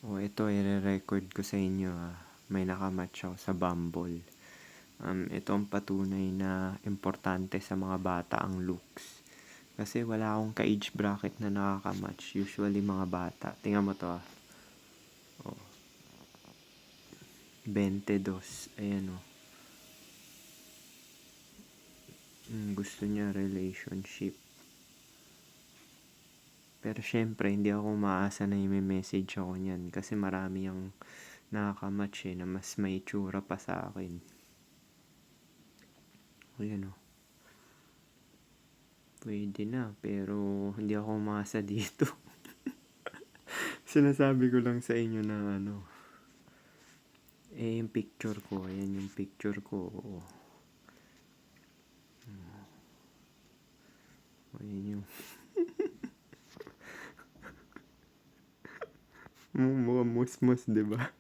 Ito ire-record ko sa inyo, may naka-match ako sa Bumble. Ito ang patunay na importante sa mga bata ang looks. Kasi wala akong ka-age bracket na nakaka-match. Usually mga bata. Tingnan mo to, Oh, 22. Ayan, gusto niya relationship. Pero syempre, hindi ako maasa na i-message ako niyan. Kasi marami ang nakaka-match na mas may tsura pa sa akin. Ayan, pwede na, pero hindi ako umasa dito. Sinasabi ko lang sa inyo na yung picture ko, ayan yung picture ko. Ayan yung mukhang musmus, diba?